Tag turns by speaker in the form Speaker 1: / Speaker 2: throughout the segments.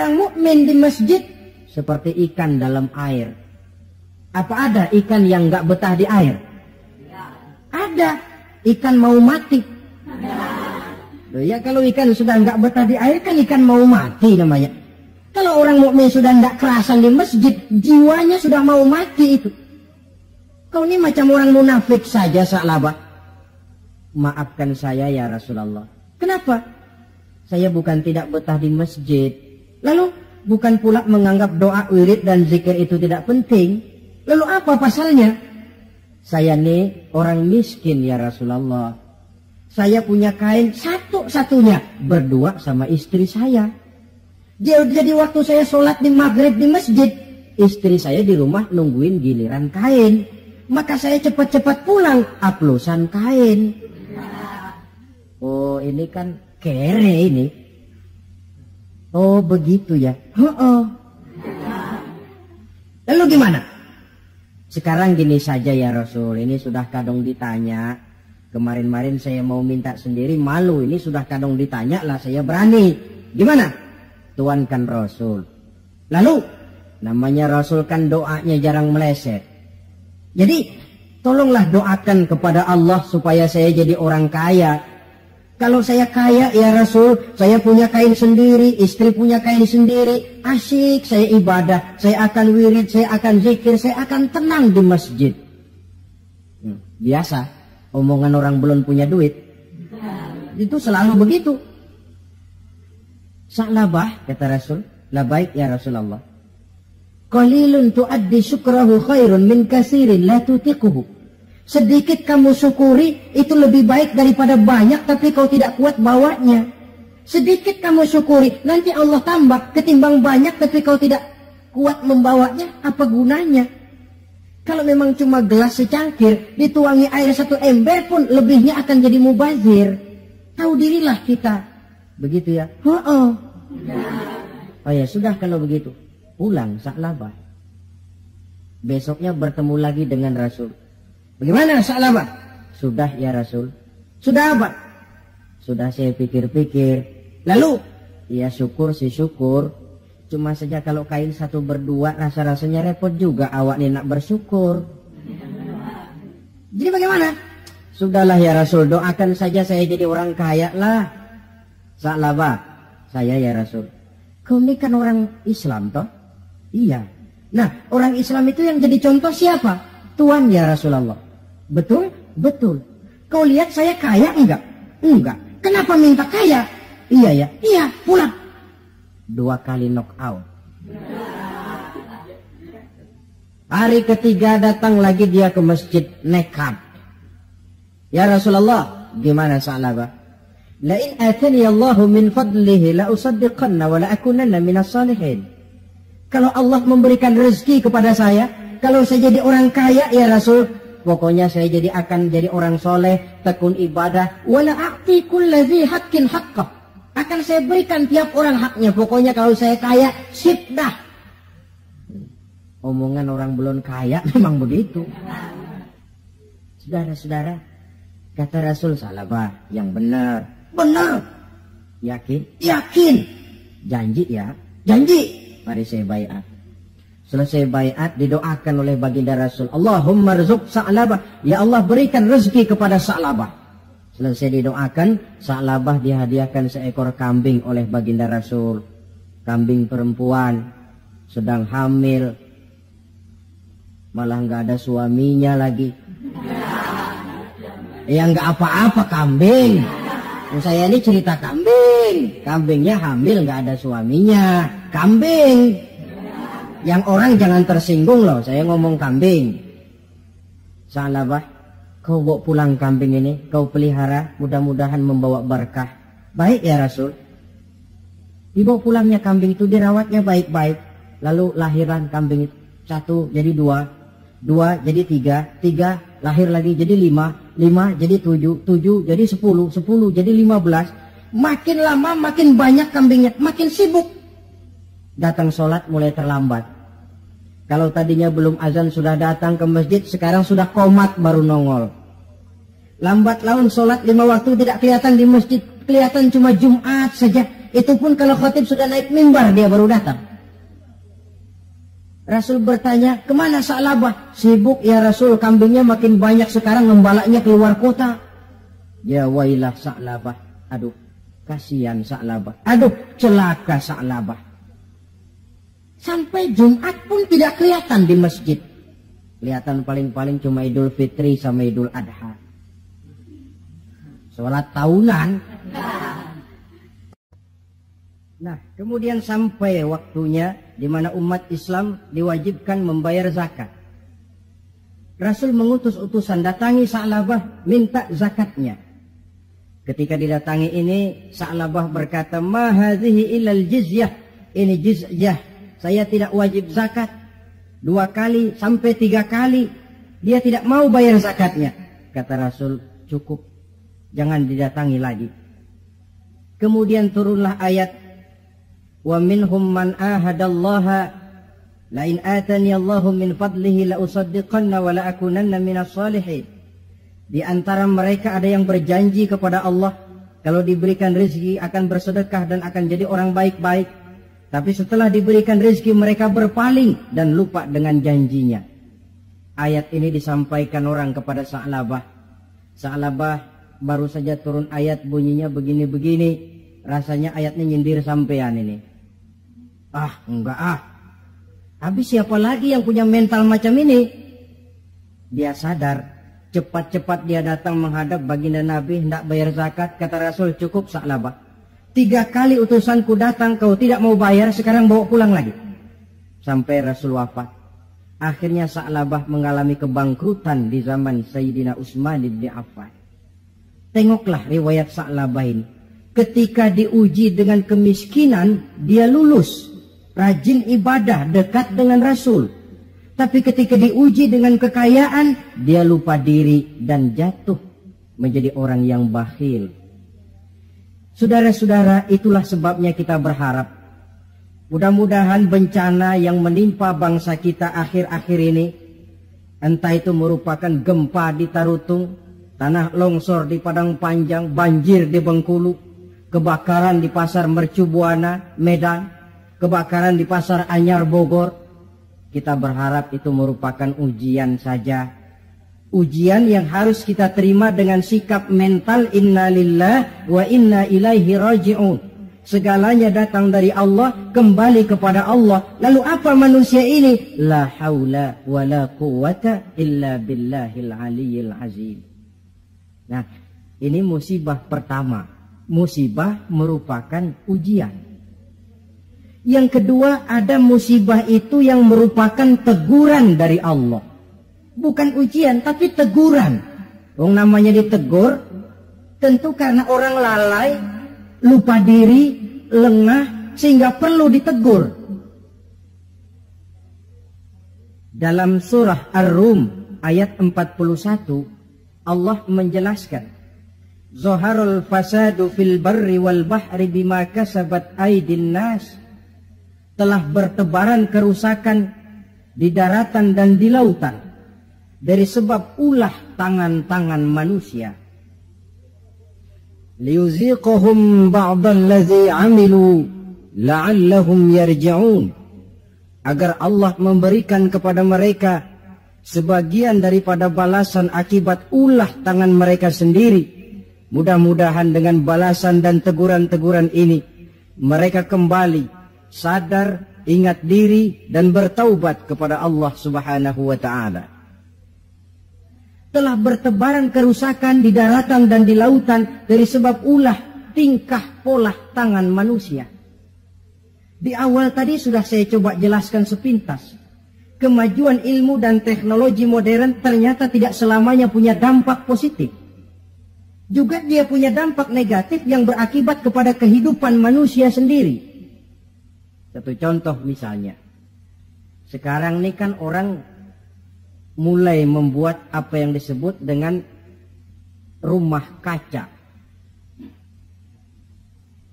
Speaker 1: orang mukmin di masjid seperti ikan dalam air. Apa ada ikan yang nggak betah di air? Ada. Ikan mau mati. Loh ya, kalau ikan sudah nggak betah di air kan ikan mau mati namanya. Kalau orang mukmin sudah nggak kerasan di masjid, jiwanya sudah mau mati itu. Kau ini macam orang munafik saja, Sa'labah. Maafkan saya ya Rasulullah. Kenapa? Saya bukan tidak betah di masjid. Lalu bukan pula menganggap doa, wirid dan zikir itu tidak penting. Lalu apa pasalnya? Saya nih orang miskin ya Rasulullah. Saya punya kain satu-satunya berdua sama istri saya. Jadi waktu saya sholat di maghrib di masjid, istri saya di rumah nungguin giliran kain. Maka saya cepat-cepat pulang, aplusan kain. Oh ini kan kere ini. Oh begitu ya. Lalu gimana? Sekarang gini saja ya Rasul, ini sudah kadang ditanya. Kemarin-marin saya mau minta sendiri, malu. Ini sudah kadang ditanya lah, saya berani. Gimana? Tuankan Rasul. Lalu, namanya Rasul kan doanya jarang meleset. Jadi, tolonglah doakan kepada Allah supaya saya jadi orang kaya. Kalau saya kaya ya Rasul, saya punya kain sendiri, istri punya kain sendiri, asyik saya ibadah, saya akan wirid, saya akan zikir, saya akan tenang di masjid. Biasa, omongan orang belum punya duit. Itu selalu begitu. Sa'labah, kata Rasul, labaik ya Rasulullah. Qalilun tuaddi syukrahu khairun min kasirin la tutiquhu. Sedikit kamu syukuri itu lebih baik daripada banyak tapi kau tidak kuat bawanya. Sedikit kamu syukuri nanti Allah tambah ketimbang banyak tapi kau tidak kuat membawanya, apa gunanya? Kalau memang cuma gelas secangkir dituangi air 1 ember pun lebihnya akan jadi mubazir. Tahu dirilah kita. Begitu ya? Oh ya sudah kalau begitu. Pulang Sa'labah. Besoknya bertemu lagi dengan Rasul. Bagaimana Sa'labah? Sudah ya Rasul. Sudah apa? Sudah saya pikir-pikir. Lalu? Ya syukur sih syukur. Cuma saja kalau kain satu berdua rasa-rasanya repot juga awak nih nak bersyukur. Jadi bagaimana? Sudahlah ya Rasul, doakan saja saya jadi orang kaya lah. Sa'labah, saya ya Rasul. Kau ini kan orang Islam toh? Iya. Nah orang Islam itu yang jadi contoh siapa? Tuhan ya Rasulullah. Betul? Betul. Kau lihat saya kaya enggak? Enggak. Kenapa minta kaya? Iya ya. Iya, pulang. 2 kali knock out. Hari ketiga datang lagi dia ke masjid nekat. Ya Rasulullah, gimana Sa'labah? La'in atani Allahu min fadlihi la usaddiqanna wa la akunanna minas salihin. Kalau Allah memberikan rezeki kepada saya, kalau saya jadi orang kaya ya Rasul, pokoknya saya akan jadi orang soleh, tekun ibadah. Wala a'ti kulladzi haqqin haqqah. Akan saya berikan tiap orang haknya. Pokoknya kalau saya kaya, sip dah. Omongan orang belum kaya memang begitu. Saudara-saudara, kata Rasul Sa'labah, yang benar. Benar. Yakin? Yakin. Janji ya? Janji. Mari saya baiat. Selesai baiat didoakan oleh baginda Rasul. Allahumma rzuq Sa'labah. Ya Allah berikan rezeki kepada Sa'labah. Selesai didoakan, Sa'labah dihadiahkan seekor kambing oleh baginda Rasul. Kambing perempuan, sedang hamil. Malah nggak ada suaminya lagi. Ya nggak apa-apa kambing. Saya ini cerita kambing. Kambingnya hamil nggak ada suaminya. Kambing. Yang orang jangan tersinggung loh, saya ngomong kambing. Sa'labah, kau bawa pulang kambing ini, kau pelihara, mudah-mudahan membawa berkah. Baik ya Rasul. Dibawa pulangnya kambing itu, dirawatnya baik-baik. Lalu lahiran kambing itu, 1 jadi 2, 2 jadi 3, 3 lahir lagi jadi 5, 5 jadi 7, 7 jadi 10, 10 jadi 15. Makin lama makin banyak kambingnya, makin sibuk. Datang sholat mulai terlambat. Kalau tadinya belum azan sudah datang ke masjid, sekarang sudah qomat baru nongol. Lambat laun sholat 5 waktu tidak kelihatan di masjid, kelihatan cuma Jumat saja. Itu pun kalau khatib sudah naik mimbar dia baru datang. Rasul bertanya, kemana Sa'labah? Sibuk ya Rasul, kambingnya makin banyak sekarang, ngembalaknya keluar kota. Ya wailah Sa'labah. Aduh, kasihan Sa'labah. Aduh, celaka Sa'labah. Sampai Jumat pun tidak kelihatan di masjid. Kelihatan paling-paling cuma Idul Fitri sama Idul Adha. Sholat tahunan. Nah, kemudian sampai waktunya di mana umat Islam diwajibkan membayar zakat. Rasul mengutus utusan, datangi Sa'labah, minta zakatnya. Ketika didatangi ini, Sa'labah berkata, ma hadhihi ilal jizyah. Ini jizyah, saya tidak wajib zakat. 2 kali sampai 3 kali dia tidak mau bayar zakatnya. Kata Rasul, cukup, jangan didatangi lagi. Kemudian turunlah ayat, wa minhum man ahadallaha la in atani Allahu min fadlihi la usaddiqanna wa la akunanna minas salihin. Di antara mereka ada yang berjanji kepada Allah, kalau diberikan rezeki akan bersedekah dan akan jadi orang baik-baik. Tapi setelah diberikan rezeki mereka berpaling dan lupa dengan janjinya. Ayat ini disampaikan orang kepada Sa'labah. Sa'labah baru saja turun ayat bunyinya begini-begini. Rasanya ayatnya nyindir sampean ini. Ah, enggak ah. Habis siapa lagi yang punya mental macam ini? Dia sadar, cepat-cepat dia datang menghadap baginda Nabi, hendak bayar zakat. Kata Rasul, cukup Sa'labah. 3 kali utusanku datang, kau tidak mau bayar, sekarang bawa pulang lagi. Sampai Rasul wafat. Akhirnya Sa'labah mengalami kebangkrutan di zaman Sayyidina Utsman bin Affan. Tengoklah riwayat Sa'labah ini. Ketika diuji dengan kemiskinan, dia lulus. Rajin ibadah, dekat dengan Rasul. Tapi ketika diuji dengan kekayaan, dia lupa diri dan jatuh menjadi orang yang bakhil. Saudara-saudara, itulah sebabnya kita berharap mudah-mudahan bencana yang menimpa bangsa kita akhir-akhir ini, entah itu merupakan gempa di Tarutung, tanah longsor di Padang Panjang, banjir di Bengkulu, kebakaran di Pasar Mercubuana, Medan, kebakaran di Pasar Anyar, Bogor. Kita berharap itu merupakan ujian saja. Ujian yang harus kita terima dengan sikap mental inna lillah wa inna ilaihi raji'un. Segalanya datang dari Allah, kembali kepada Allah. Lalu apa manusia ini? La haula wa la quwata illa billahil aliyyil azim. Nah, ini musibah pertama. Musibah merupakan ujian. Yang kedua, ada musibah itu yang merupakan teguran dari Allah. Bukan ujian, tapi teguran. Wong namanya ditegur, tentu karena orang lalai, lupa diri, lengah, sehingga perlu ditegur. Dalam surah Ar-Rum ayat 41, Allah menjelaskan, Zaharul fasadu fil barri wal bahri bima kasabat aydin nas. Telah bertebaran kerusakan di daratan dan di lautan dari sebab ulah tangan-tangan manusia. Liyuziqahum ba'dallazi 'amilu la'allahum yarji'un. Agar Allah memberikan kepada mereka sebagian daripada balasan akibat ulah tangan mereka sendiri. Mudah-mudahan dengan balasan dan teguran-teguran ini mereka kembali sadar, ingat diri, dan bertaubat kepada Allah Subhanahu wa ta'ala. Telah bertebaran kerusakan di daratan dan di lautan dari sebab ulah tingkah pola tangan manusia. Di awal tadi sudah saya coba jelaskan sepintas. Kemajuan ilmu dan teknologi modern ternyata tidak selamanya punya dampak positif. Juga dia punya dampak negatif yang berakibat kepada kehidupan manusia sendiri. Satu contoh misalnya, sekarang ini kan orang mulai membuat apa yang disebut dengan rumah kaca.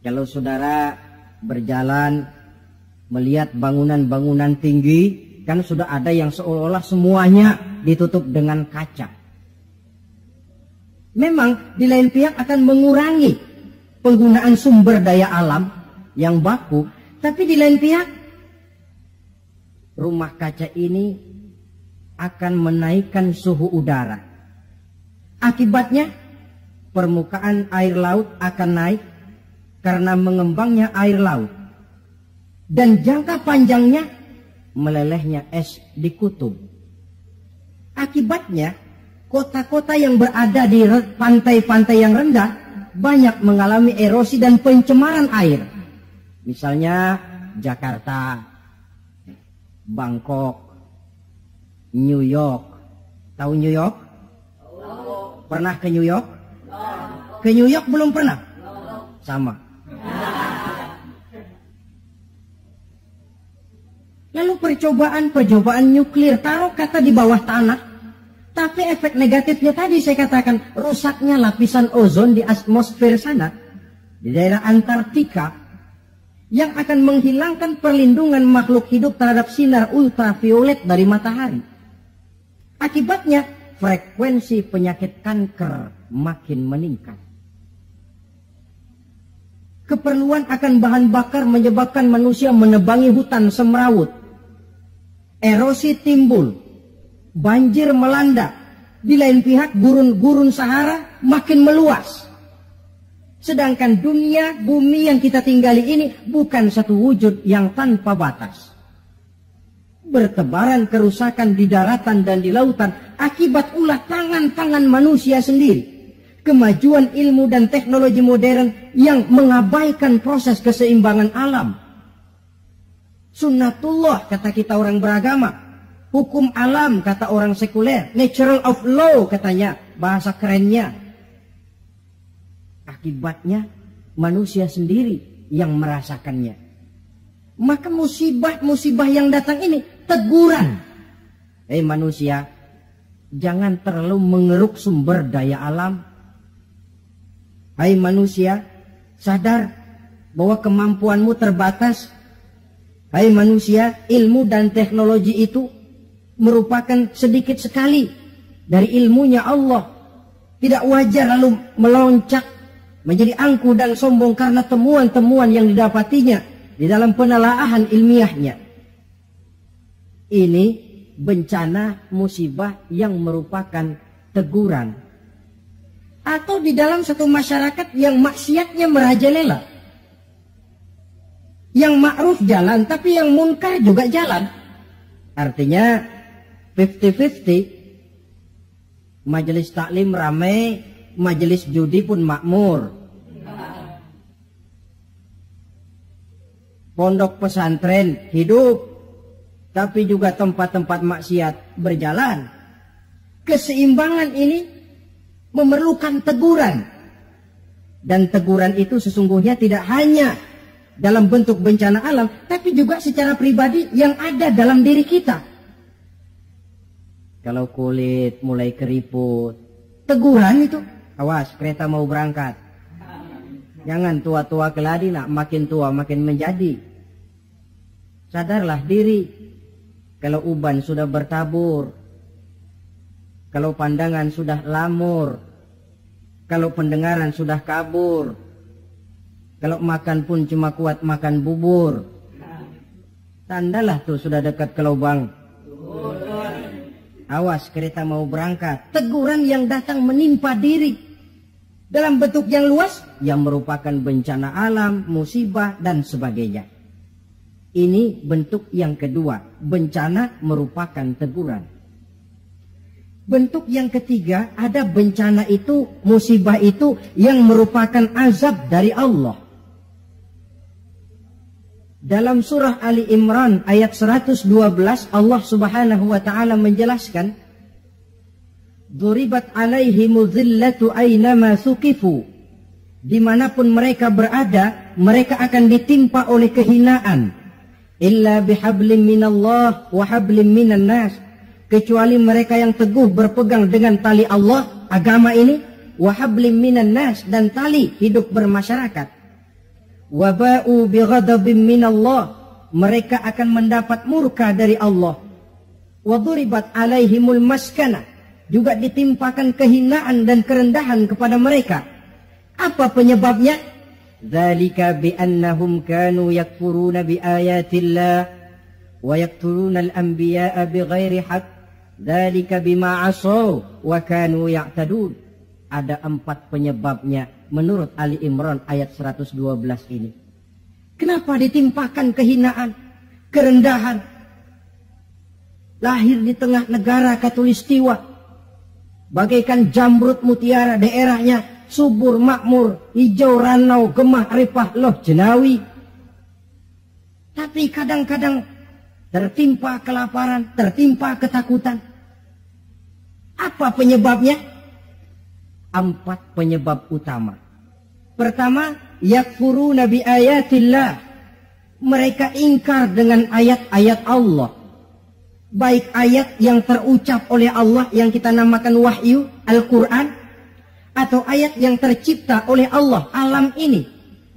Speaker 1: Kalau saudara berjalan melihat bangunan-bangunan tinggi, kan sudah ada yang seolah-olah semuanya ditutup dengan kaca. Memang di lain pihak akan mengurangi penggunaan sumber daya alam, yang baku. Tapi di lain pihak, rumah kaca ini akan menaikkan suhu udara. Akibatnya, permukaan air laut akan naik karena mengembangnya air laut. Dan jangka panjangnya, melelehnya es di kutub. Akibatnya, kota-kota yang berada di pantai-pantai yang rendah banyak mengalami erosi dan pencemaran air. Misalnya Jakarta, Bangkok, New York. Tahu New York? Pernah ke New York? Ke New York belum pernah? Sama. Lalu percobaan nuklir, taruh kata di bawah tanah. Tapi efek negatifnya tadi saya katakan, rusaknya lapisan ozon di atmosfer sana, di daerah Antartika, yang akan menghilangkan perlindungan makhluk hidup terhadap sinar ultraviolet dari matahari. Akibatnya, frekuensi penyakit kanker makin meningkat. Keperluan akan bahan bakar menyebabkan manusia menebangi hutan semrawut. Erosi timbul, banjir melanda. Di lain pihak gurun-gurun Sahara makin meluas. Sedangkan dunia, bumi yang kita tinggali ini bukan satu wujud yang tanpa batas. Bertebaran kerusakan di daratan dan di lautan akibat ulah tangan-tangan manusia sendiri. Kemajuan ilmu dan teknologi modern yang mengabaikan proses keseimbangan alam. Sunnatullah kata kita orang beragama. Hukum alam kata orang sekuler. Natural of law katanya, bahasa kerennya. Akibatnya manusia sendiri yang merasakannya. Maka musibah-musibah yang datang ini teguran. Manusia, jangan terlalu mengeruk sumber daya alam. Hai manusia, sadar bahwa kemampuanmu terbatas. Hai manusia, ilmu dan teknologi itu merupakan sedikit sekali dari ilmunya Allah. Tidak wajar lalu meloncat menjadi angkuh dan sombong karena temuan-temuan yang didapatinya di dalam penelaahan ilmiahnya. Ini bencana musibah yang merupakan teguran. Atau di dalam satu masyarakat yang maksiatnya merajalela. Yang ma'ruf jalan, tapi yang munkar juga jalan. Artinya 50-50. Majelis taklim ramai, majelis judi pun makmur. Pondok pesantren hidup, tapi juga tempat-tempat maksiat berjalan. Keseimbangan ini memerlukan teguran. Dan teguran itu sesungguhnya tidak hanya dalam bentuk bencana alam, tapi juga secara pribadi yang ada dalam diri kita. Kalau kulit mulai keriput, teguran itu, awas kereta mau berangkat. Jangan tua-tua keladi, nak makin tua makin menjadi. Sadarlah diri. Kalau uban sudah bertabur, kalau pandangan sudah lamur, kalau pendengaran sudah kabur, kalau makan pun cuma kuat makan bubur, tandalah tuh sudah dekat ke lubang. Awas kereta mau berangkat. Teguran yang datang menimpa diri dalam bentuk yang luas yang merupakan bencana alam, musibah dan sebagainya. Ini bentuk yang kedua, bencana merupakan teguran. Bentuk yang ketiga, ada bencana itu, musibah itu yang merupakan azab dari Allah. Dalam surah Ali Imran ayat 112 Allah subhanahu wa ta'ala menjelaskan, Duribat alaihimu dhillatu aynama thuqifu. Dimanapun mereka berada, mereka akan ditimpa oleh kehinaan. Illa bihablim minallah wa hablim minan nas. Kecuali mereka yang teguh berpegang dengan tali Allah, agama ini, wa hablim minan nas, dan tali hidup bermasyarakat. Waba'u bighadabim minallah, mereka akan mendapat murka dari Allah. Waduribat alaihimul maskana, juga ditimpakan kehinaan dan kerendahan kepada mereka. Apa penyebabnya? dzalika bi annahum kanu yakfuruna bi ayatillah wa yaqtuluna al-anbiya'a bighairi haqq dzalika bima 'asaw wa kanu ya'tadun. Ada 4 penyebabnya menurut Ali Imran ayat 112 ini. Kenapa ditimpakan kehinaan, kerendahan? Lahir di tengah negara Katulistiwa, bagaikan jamrut mutiara, daerahnya subur makmur, hijau ranau, gemah ripah loh jenawi. Tapi kadang-kadang tertimpa kelaparan, tertimpa ketakutan. Apa penyebabnya? 4 penyebab utama. Pertama, yakfuruna bi ayatillah. Mereka ingkar dengan ayat-ayat Allah. Baik ayat yang terucap oleh Allah yang kita namakan wahyu, Al-Quran, atau ayat yang tercipta oleh Allah, alam ini.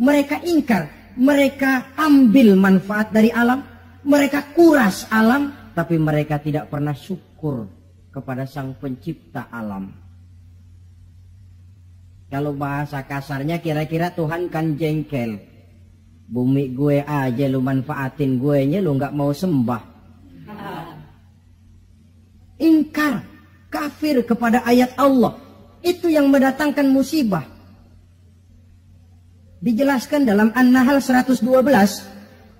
Speaker 1: Mereka ingkar, mereka ambil manfaat dari alam, mereka kuras alam, tapi mereka tidak pernah syukur kepada Sang Pencipta alam. Kalau bahasa kasarnya kira-kira Tuhan kan jengkel. Bumi gue aja lu manfaatin, gue nya lu nggak mau sembah. Ingkar, kafir kepada ayat Allah. Itu yang mendatangkan musibah. Dijelaskan dalam An-Nahl 112.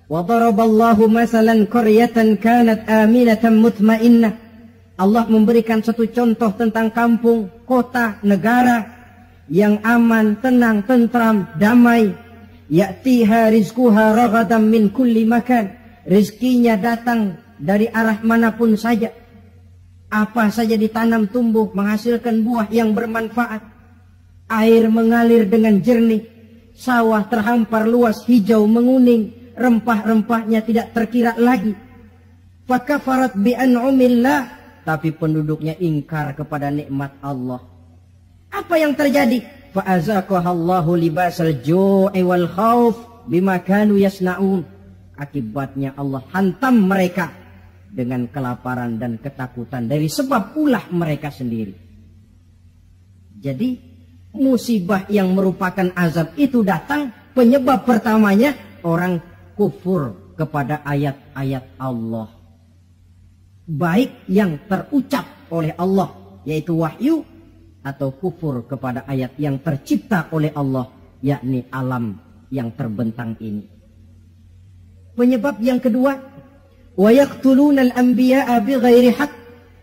Speaker 1: Wa daraballahu masalan qaryatan kanat aminatan mutmainnah. Allah memberikan satu contoh tentang kampung, kota, negara yang aman, tenang, tentram, damai. Ya'tiha rizquha ragadan min kulli makan. Rizkinya datang dari arah manapun saja. Apa saja ditanam tumbuh menghasilkan buah yang bermanfaat. Air mengalir dengan jernih. Sawah terhampar luas, hijau menguning. Rempah-rempahnya tidak terkira lagi. Fakafarat bi'an'umillah. Tapi penduduknya ingkar kepada nikmat Allah. Apa yang terjadi? Fa'azaqahallahu libasal ju'i wal khauf bima kanu yasna'un. Akibatnya Allah hantam mereka dengan kelaparan dan ketakutan dari sebab ulah mereka sendiri. Jadi musibah yang merupakan azab itu datang, penyebab pertamanya orang kufur kepada ayat-ayat Allah. Baik yang terucap oleh Allah, yaitu wahyu, atau kufur kepada ayat yang tercipta oleh Allah, yakni alam yang terbentang ini. Penyebab yang kedua, wa yaqtuluna al-anbiya'a bighairi haqq.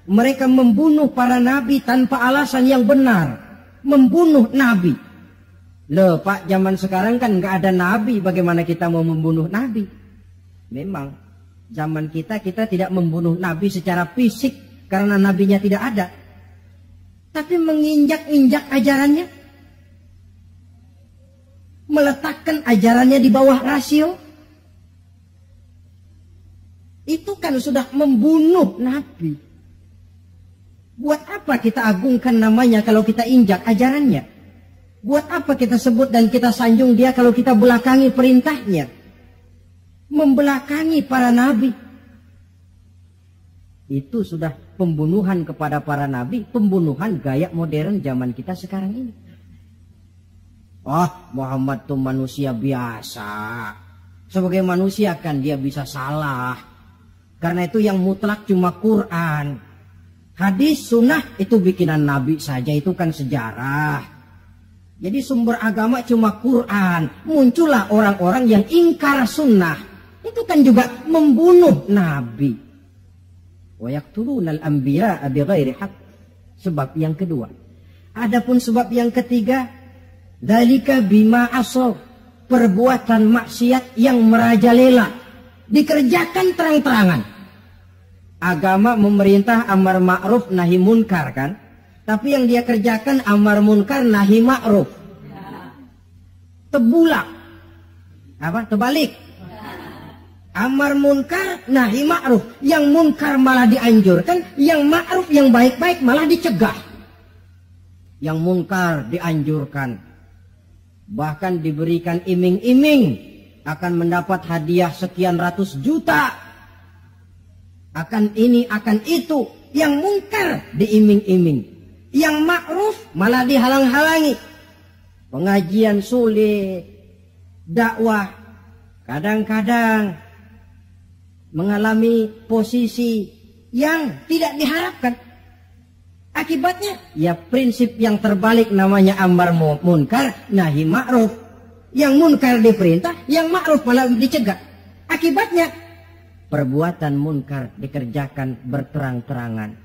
Speaker 1: Mereka membunuh para nabi tanpa alasan yang benar. Membunuh nabi. Loh Pak, zaman sekarang kan nggak ada nabi, bagaimana kita mau membunuh nabi? Memang zaman kita tidak membunuh nabi secara fisik karena nabinya tidak ada. Tapi menginjak-injak ajarannya, meletakkan ajarannya di bawah rasio, itu kan sudah membunuh Nabi. Buat apa kita agungkan namanya kalau kita injak ajarannya? Buat apa kita sebut dan kita sanjung dia kalau kita belakangi perintahnya? Membelakangi para Nabi. Itu sudah pembunuhan kepada para nabi, pembunuhan gaya modern zaman kita sekarang ini. Muhammad itu manusia biasa. Sebagai manusia kan dia bisa salah. Karena itu yang mutlak cuma Quran. Hadis, sunnah itu bikinan nabi saja, itu kan sejarah. Jadi sumber agama cuma Quran. Muncullah orang-orang yang ingkar sunnah. Itu kan juga membunuh nabi. Wa yaqtuluna al-anbiya'a bighairi haqq. Sebab yang kedua. Adapun sebab yang ketiga, dzalika bima asaw. Perbuatan maksiat yang merajalela, dikerjakan terang-terangan. Agama memerintah amar ma'ruf nahi munkar kan? Tapi yang dia kerjakan amar munkar nahi ma'ruf. Tebulak. Terbalik. Amar munkar nahi ma'ruf. Yang munkar malah dianjurkan, yang ma'ruf yang baik-baik malah dicegah. Yang munkar dianjurkan, bahkan diberikan iming-iming akan mendapat hadiah sekian ratus juta, akan ini akan itu. Yang munkar diiming-iming, yang ma'ruf malah dihalang-halangi. Pengajian sulit, dakwah kadang-kadang mengalami posisi yang tidak diharapkan. Akibatnya ya prinsip yang terbalik, namanya amar munkar nahi ma'ruf. Yang munkar diperintah, yang ma'ruf malah dicegah. Akibatnya perbuatan munkar dikerjakan berterang-terangan.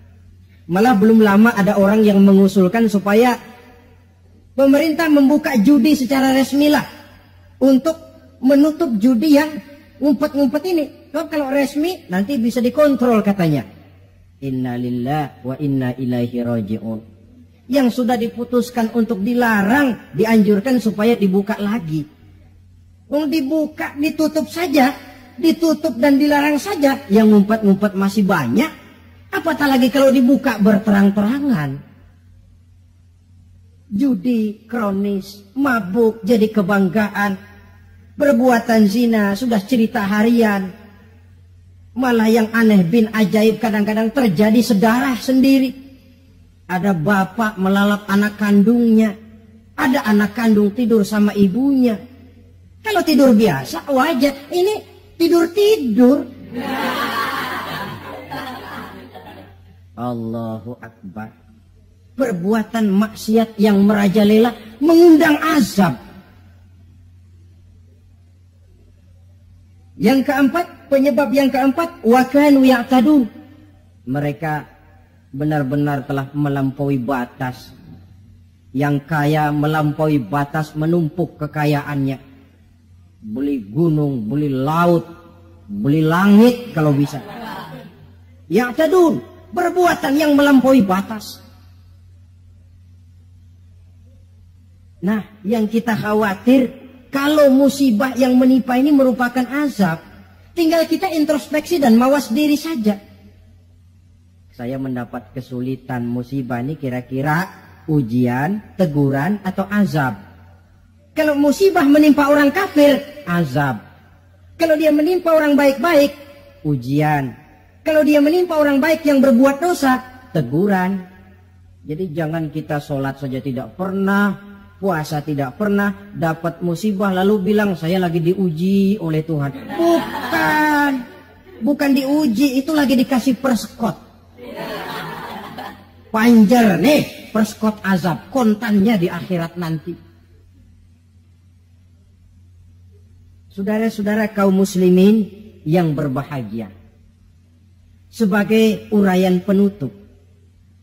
Speaker 1: Malah belum lama ada orang yang mengusulkan supaya pemerintah membuka judi secara resmi lah, untuk menutup judi yang ngumpet-ngumpet ini. Kalau resmi nanti bisa dikontrol katanya. Inna lillahi wa inna ilaihi raji'un. Yang sudah diputuskan untuk dilarang, dianjurkan supaya dibuka lagi. Dibuka, ditutup saja. Ditutup dan dilarang saja, yang ngumpet-ngumpet masih banyak. Apatah lagi kalau dibuka berterang-terangan. Judi kronis, mabuk jadi kebanggaan, perbuatan zina sudah cerita harian. Malah yang aneh bin ajaib kadang-kadang terjadi sedarah sendiri. Ada bapak melalap anak kandungnya, ada anak kandung tidur sama ibunya. Kalau tidur biasa wajar, ini tidur-tidur. Allahu Akbar. Perbuatan maksiat yang merajalela mengundang azab. Yang keempat, penyebab yang keempat, wa kanu ya'tadun. Mereka benar-benar telah melampaui batas. Yang kaya melampaui batas, menumpuk kekayaannya. Beli gunung, beli laut, beli langit kalau bisa. Ya'tadun, perbuatan yang melampaui batas. Nah, yang kita khawatir kalau musibah yang menimpa ini merupakan azab, tinggal kita introspeksi dan mawas diri saja. Saya mendapat kesulitan, musibah ini kira-kira ujian, teguran, atau azab. Kalau musibah menimpa orang kafir, azab. Kalau dia menimpa orang baik-baik, ujian. Kalau dia menimpa orang baik yang berbuat dosa, teguran. Jadi jangan kita sholat saja tidak pernah, puasa tidak pernah, dapat musibah lalu bilang saya lagi diuji oleh Tuhan. Bukan diuji, itu lagi dikasih perskot. Panjer nih, perskot azab, kontannya di akhirat nanti. Saudara-saudara kaum muslimin yang berbahagia, sebagai uraian penutup,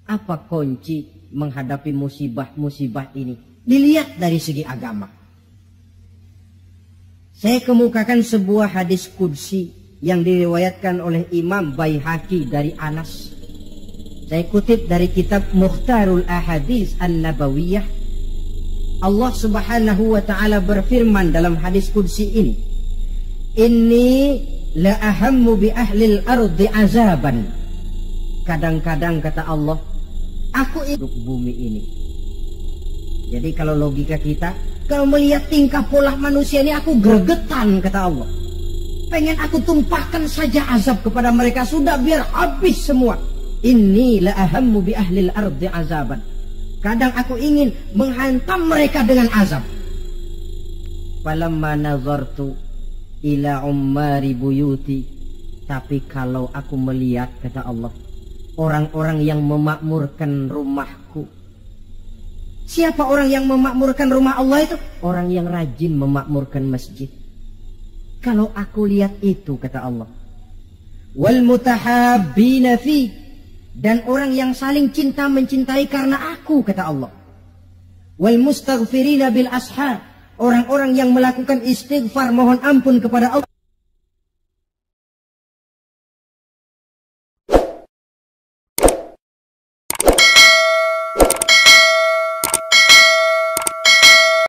Speaker 1: apa kunci menghadapi musibah-musibah ini? Dilihat dari segi agama. Saya kemukakan sebuah hadis qudsi yang diriwayatkan oleh Imam Baihaqi dari Anas. Saya kutip dari kitab Mukhtarul Ahadits An-Nabawiyah. Allah Subhanahu wa taala berfirman dalam hadis qudsi ini, "Inni la ahammu bi ahlil ardi azaban." Kadang-kadang kata Allah, aku hidup bumi ini. Jadi kalau logika kita, kalau melihat tingkah pola manusia ini aku gregetan kata Allah. Pengen aku tumpahkan saja azab kepada mereka, sudah biar habis semua. Inni la ahammu bi ahlil ardi azaban. Kadang aku ingin menghantam mereka dengan azab. Falamma nazartu ila ummari buyuti. Tapi kalau aku melihat, kata Allah, orang-orang yang memakmurkan rumahku. Siapa orang yang memakmurkan rumah Allah itu? Orang yang rajin memakmurkan masjid. Kalau aku lihat itu, kata Allah, wal mutahabbina fi, dan orang yang saling cinta mencintai karena aku, kata Allah, wal mustaghfirina bil ashar, orang-orang yang melakukan istighfar mohon ampun kepada Allah